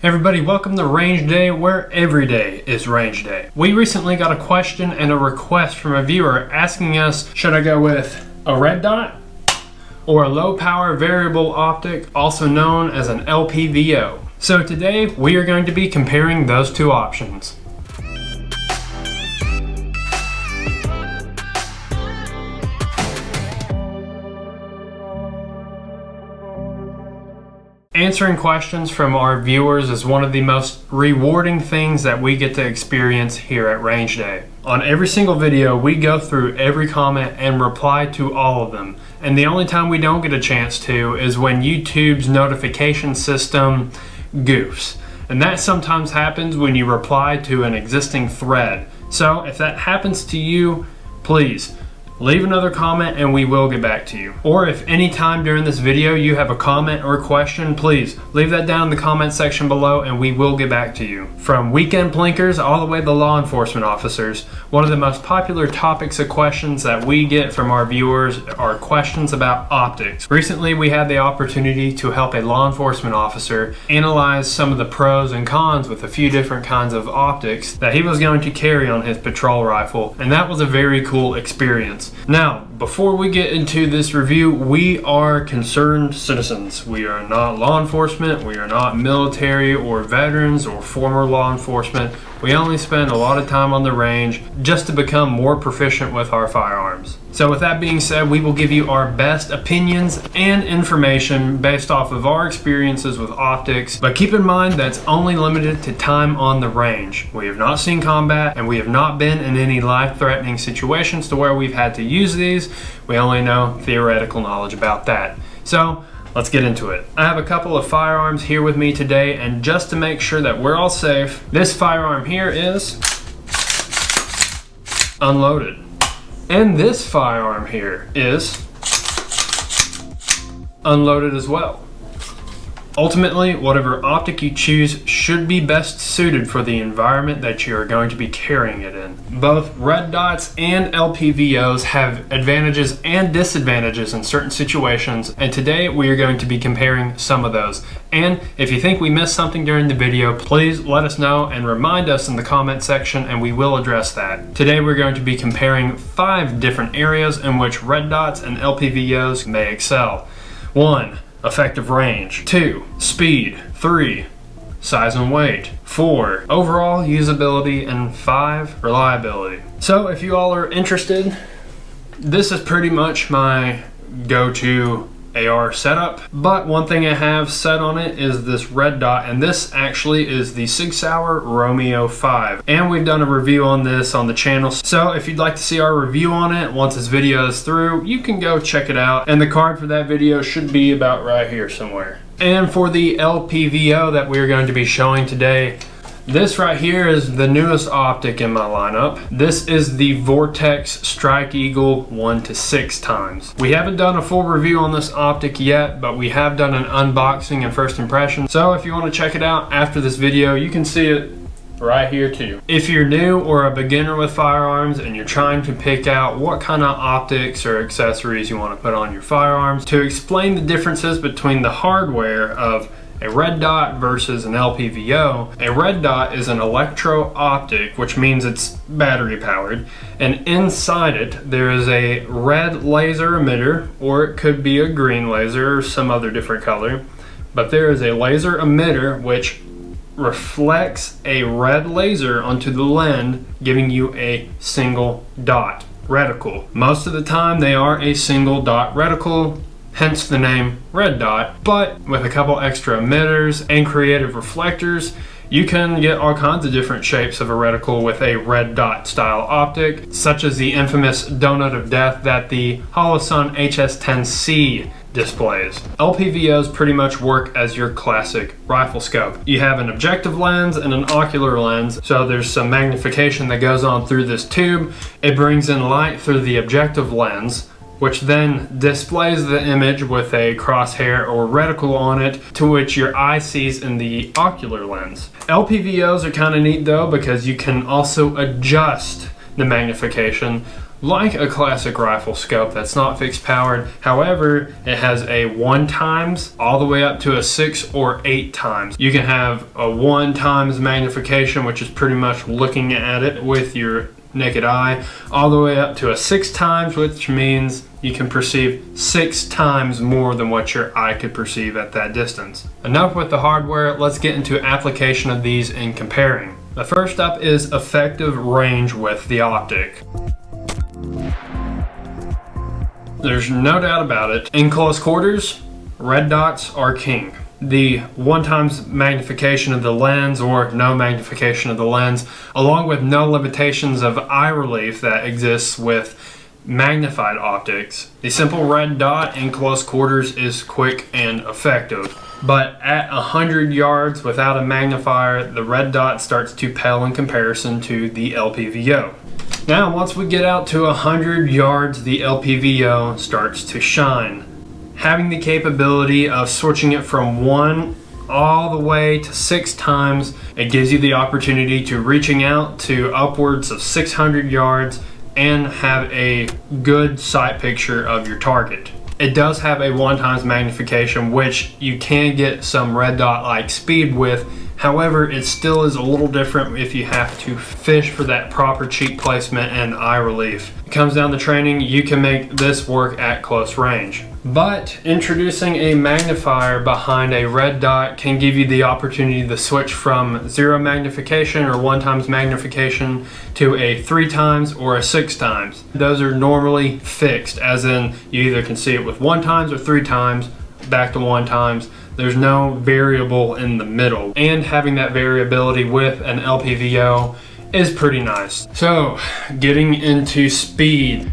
Hey everybody, welcome to Range Day, where every day is range day. We recently got a question and a request from a viewer asking us, should I go with a red dot or a low power variable optic, also known as an LPVO? So today we are going to be comparing those two options. Answering questions from our viewers is one of the most rewarding things that we get to experience here at Range Day. On every single video, we go through every comment and reply to all of them. And the only time we don't get a chance to is when YouTube's notification system goofs. And that sometimes happens when you reply to an existing thread. So if that happens to you, please leave another comment and we will get back to you. Or if any time during this video you have a comment or a question, please leave that down in the comment section below and we will get back to you. From weekend blinkers all the way to law enforcement officers, one of the most popular topics of questions that we get from our viewers are questions about optics. Recently we had the opportunity to help a law enforcement officer analyze some of the pros and cons with a few different kinds of optics that he was going to carry on his patrol rifle, and that was a very cool experience. Now, before we get into this review, we are concerned citizens. We are not law enforcement, we are not military or veterans or former law enforcement. We only spend a lot of time on the range just to become more proficient with our firearms. So with that being said, we will give you our best opinions and information based off of our experiences with optics, but keep in mind that's only limited to time on the range. We have not seen combat and we have not been in any life-threatening situations to where we've had to use these. We only know theoretical knowledge about that. So let's get into it. I have a couple of firearms here with me today, and just to make sure that we're all safe, this firearm here is unloaded. And this firearm here is unloaded as well. Ultimately, whatever optic you choose should be best suited for the environment that you are going to be carrying it in. Both red dots and LPVOs have advantages and disadvantages in certain situations, and today we are going to be comparing some of those. And if you think we missed something during the video, please let us know and remind us in the comment section and we will address that. Today we're going to be comparing 5 different areas in which red dots and LPVOs may excel. 1. Effective range. 2. Speed. 3. Size and weight. 4. Overall usability. And 5. Reliability. So if you all are interested, this is pretty much my go-to AR setup, but one thing I have set on it is this red dot, and this actually is the Sig Sauer Romeo 5, and we've done a review on this on the channel. So if you'd like to see our review on it once this video is through, you can go check it out, and the card for that video should be about right here somewhere. And for the LPVO that we're going to be showing today, this right here is the newest optic in my lineup. This is the Vortex Strike Eagle 1:6 times. We haven't done a full review on this optic yet, but we have done an unboxing and first impression. So if you want to check it out after this video, you can see it right here too. If you're new or a beginner with firearms and you're trying to pick out what kind of optics or accessories you want to put on your firearms, to explain the differences between the hardware of a red dot versus an LPVO. A red dot is an electro-optic, which means it's battery powered, and inside it there is a red laser emitter, or it could be a green laser or some other different color, but there is a laser emitter which reflects a red laser onto the lens, giving you a single dot reticle. Most of the time they are a single dot reticle, hence the name red dot, but with a couple extra emitters and creative reflectors, you can get all kinds of different shapes of a reticle with a red dot style optic, such as the infamous donut of death that the Holosun HS-10C displays. LPVOs pretty much work as your classic rifle scope. You have an objective lens and an ocular lens, so there's some magnification that goes on through this tube. It brings in light through the objective lens, which then displays the image with a crosshair or reticle on it, to which your eye sees in the ocular lens. LPVOs are kind of neat though, because you can also adjust the magnification like a classic rifle scope that's not fixed powered. However, it has a 1x all the way up to a 6 or 8x. You can have a 1x magnification, which is pretty much looking at it with your naked eye, all the way up to a 6x, which means you can perceive 6 times more than what your eye could perceive at that distance. Enough with the hardware, let's get into application of these and comparing. The first up is effective range with the optic. There's no doubt about it. In close quarters, red dots are king. The 1x magnification of the lens or no magnification of the lens, along with no limitations of eye relief that exists with magnified optics. The simple red dot in close quarters is quick and effective. But at 100 yards without a magnifier, the red dot starts to pale in comparison to the LPVO. Now, once we get out to 100 yards, the LPVO starts to shine. Having the capability of switching it from 1 all the way to 6 times, it gives you the opportunity to reaching out to upwards of 600 yards and have a good sight picture of your target. It does have a 1x magnification, which you can get some red dot like speed with. However, it still is a little different if you have to fish for that proper cheek placement and eye relief. It comes down to training. You can make this work at close range. But introducing a magnifier behind a red dot can give you the opportunity to switch from 0 magnification or 1x magnification to a 3x or a 6x. Those are normally fixed, as in you either can see it with 1x or 3x, back to 1x. There's no variable in the middle, and having that variability with an LPVO is pretty nice. So, getting into speed.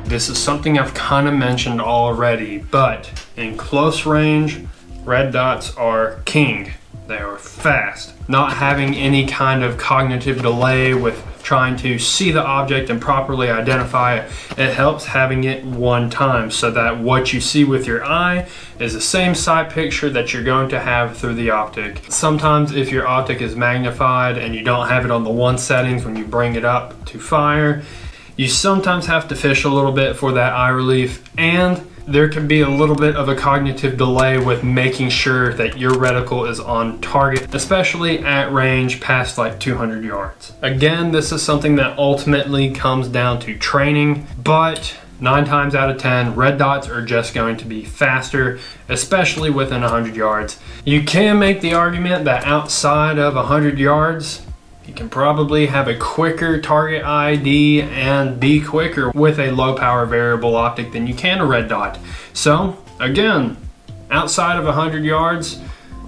This is something I've kind of mentioned already, but in close range, red dots are king. They are fast. Not having any kind of cognitive delay with trying to see the object and properly identify it. It helps having it 1 time so that what you see with your eye is the same sight picture that you're going to have through the optic. Sometimes if your optic is magnified and you don't have it on the 1 settings when you bring it up to fire, you sometimes have to fish a little bit for that eye relief, and there can be a little bit of a cognitive delay with making sure that your reticle is on target, especially at range past like 200 yards. Again, this is something that ultimately comes down to training, but 9 times out of 10, red dots are just going to be faster, especially within 100 yards. You can make the argument that outside of 100 yards, you can probably have a quicker target ID and be quicker with a low power variable optic than you can a red dot. So again, outside of 100 yards,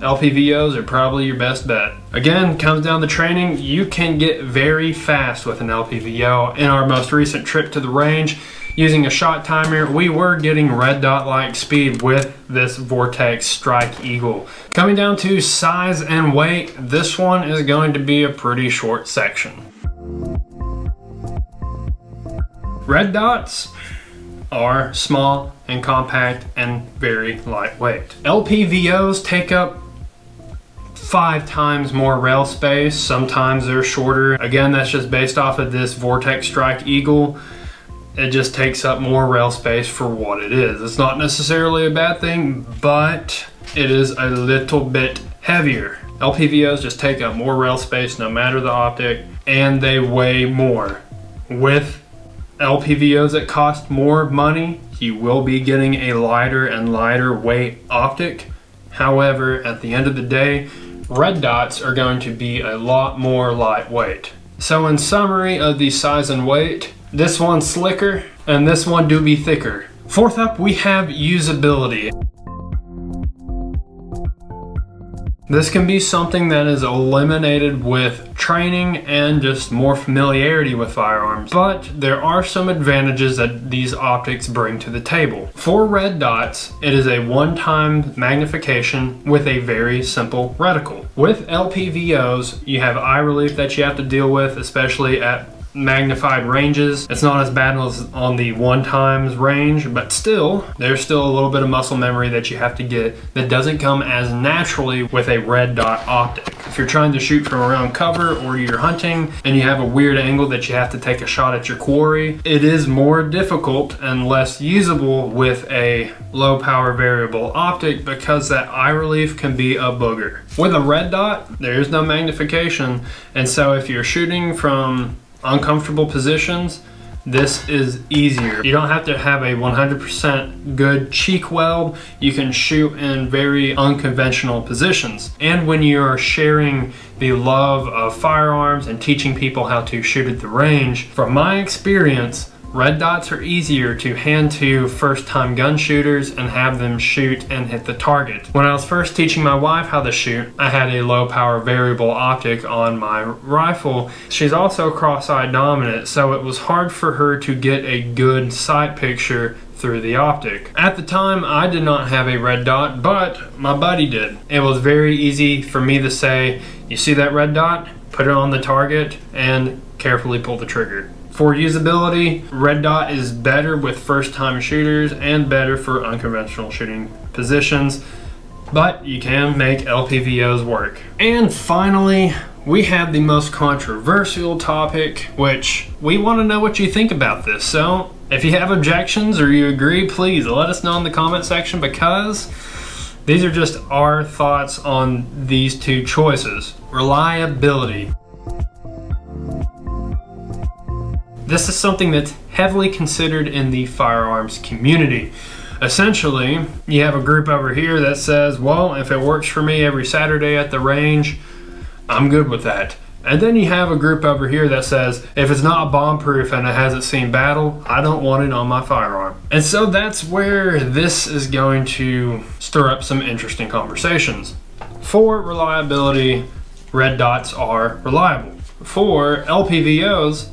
LPVOs are probably your best bet. Again, comes down to training. You can get very fast with an LPVO. In our most recent trip to the range, using a shot timer, we were getting red dot like speed with this Vortex Strike Eagle. Coming down to size and weight, this one is going to be a pretty short section. Red dots are small and compact and very lightweight. LPVOs take up 5 times more rail space. Sometimes they're shorter. Again, that's just based off of this Vortex Strike Eagle. It just takes up more rail space for what it is. It's not necessarily a bad thing, but it is a little bit heavier. LPVOs just take up more rail space no matter the optic, and they weigh more. With LPVOs that cost more money, you will be getting a lighter and lighter weight optic. However, at the end of the day, red dots are going to be a lot more lightweight. So in summary of the size and weight, this one's slicker and this one do be thicker. Fourth up, we have usability. This can be something that is eliminated with training and just more familiarity with firearms, but there are some advantages that these optics bring to the table. For red dots, it is a 1-time magnification with a very simple reticle. With LPVOs, you have eye relief that you have to deal with, especially at magnified ranges. It's not as bad as on the 1x range, but still, there's still a little bit of muscle memory that you have to get that doesn't come as naturally with a red dot optic. If you're trying to shoot from around cover or you're hunting and you have a weird angle that you have to take a shot at your quarry, it is more difficult and less usable with a low power variable optic because that eye relief can be a booger. With a red dot, there is no magnification, and so if you're shooting from uncomfortable positions, this is easier. You don't have to have a 100% good cheek weld. You can shoot in very unconventional positions. And when you're sharing the love of firearms and teaching people how to shoot at the range, from my experience, red dots are easier to hand to first-time gun shooters and have them shoot and hit the target. When I was first teaching my wife how to shoot, I had a low power variable optic on my rifle. She's also cross-eye dominant, so it was hard for her to get a good sight picture through the optic. At the time, I did not have a red dot, but my buddy did. It was very easy for me to say, you see that red dot? Put it on the target and carefully pull the trigger. For usability, red dot is better with first-time shooters and better for unconventional shooting positions, but you can make LPVOs work. And finally, we have the most controversial topic, which we want to know what you think about this. So if you have objections or you agree, please let us know in the comment section, because these are just our thoughts on these two choices. Reliability. This is something that's heavily considered in the firearms community. Essentially, you have a group over here that says, well, if it works for me every Saturday at the range, I'm good with that. And then you have a group over here that says, if it's not bomb-proof and it hasn't seen battle, I don't want it on my firearm. And so that's where this is going to stir up some interesting conversations. For reliability, red dots are reliable. For LPVOs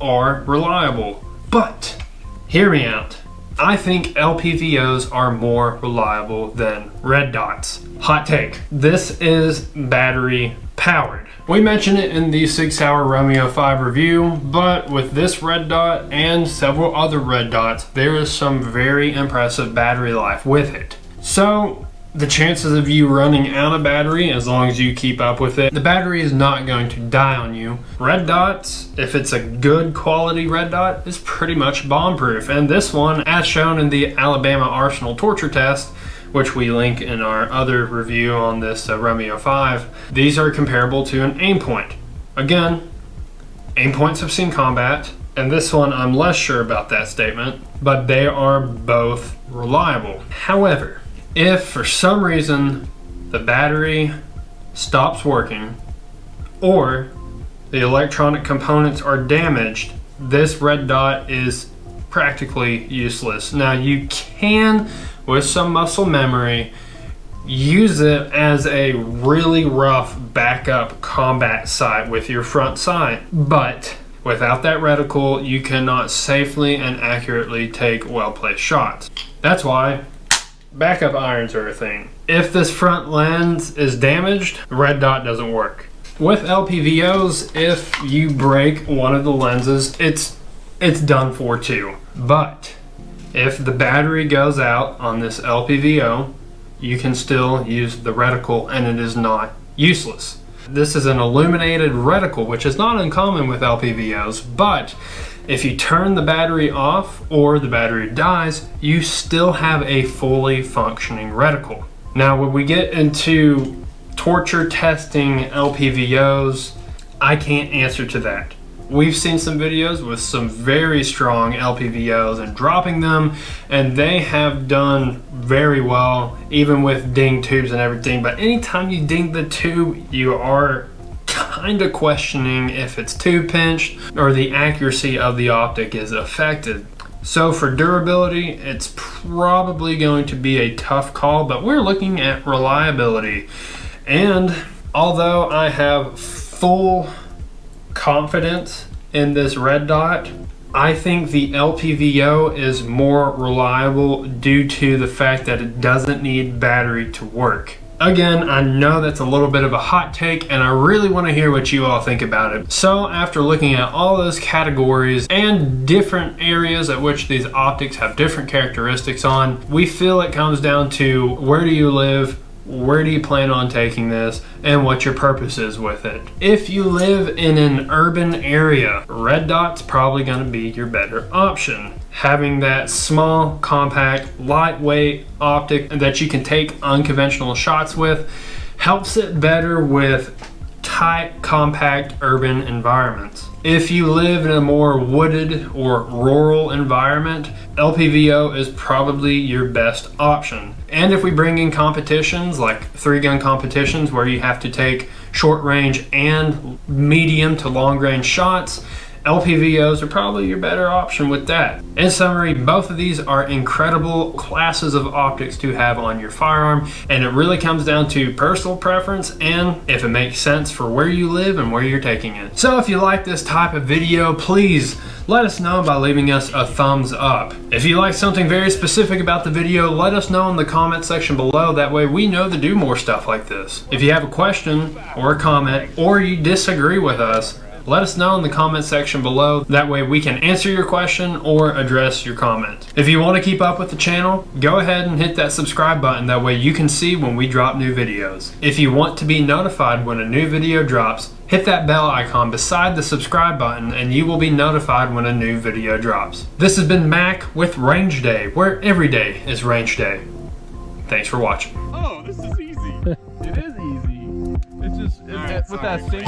are reliable. But, hear me out. I think LPVOs are more reliable than red dots. Hot take. This is battery powered. We mentioned it in the 6 Hour Romeo 5 review, but with this red dot and several other red dots, there is some very impressive battery life with it. So, the chances of you running out of battery, as long as you keep up with it, the battery is not going to die on you. Red dots, if it's a good quality red dot, is pretty much bomb proof. And this one, as shown in the Alabama Arsenal torture test, which we link in our other review on this Romeo 5, these are comparable to an aim point. Again, aim points have seen combat, and this one I'm less sure about that statement, but they are both reliable. However, if for some reason the battery stops working or the electronic components are damaged, this red dot is practically useless. Now you can, with some muscle memory, use it as a really rough backup combat sight with your front sight, but without that reticle, you cannot safely and accurately take well-placed shots. That's why backup irons are a thing. If this front lens is damaged, the red dot doesn't work. With LPVOs, if you break one of the lenses, it's done for too. But if the battery goes out on this LPVO, you can still use the reticle and it is not useless. This is an illuminated reticle, which is not uncommon with LPVOs, but if you turn the battery off or the battery dies, you still have a fully functioning reticle. Now, when we get into torture testing LPVOs, I can't answer to that. We've seen some videos with some very strong LPVOs and dropping them, and they have done very well, even with ding tubes and everything. But anytime you ding the tube, you are kind of questioning if it's tube pinched or the accuracy of the optic is affected. So for durability, it's probably going to be a tough call, but we're looking at reliability. And although I have full confidence in this red dot, I think the LPVO is more reliable due to the fact that it doesn't need battery to work. Again, I know that's a little bit of a hot take, and I really want to hear what you all think about it. So after looking at all those categories and different areas at which these optics have different characteristics on, we feel it comes down to where do you live, where do you plan on taking this, and what your purpose is with it. If you live in an urban area, red dot's probably going to be your better option. Having that small, compact, lightweight optic that you can take unconventional shots with helps it better with tight, compact urban environments. If you live in a more wooded or rural environment, LPVO is probably your best option. And if we bring in competitions like 3-gun competitions where you have to take short range and medium to long range shots, LPVOs are probably your better option with that. In summary, both of these are incredible classes of optics to have on your firearm, and it really comes down to personal preference and if it makes sense for where you live and where you're taking it. So if you like this type of video, please let us know by leaving us a thumbs up. If you like something very specific about the video, let us know in the comment section below. That way we know to do more stuff like this. If you have a question or a comment, or you disagree with us, let us know in the comment section below. That way we can answer your question or address your comment. If you want to keep up with the channel, go ahead and hit that subscribe button. That way you can see when we drop new videos. If you want to be notified when a new video drops, hit that bell icon beside the subscribe button and you will be notified when a new video drops. This has been Mac with Range Day, where every day is Range Day. Thanks for watching. Oh, this is easy. It is easy. It's just, with that same...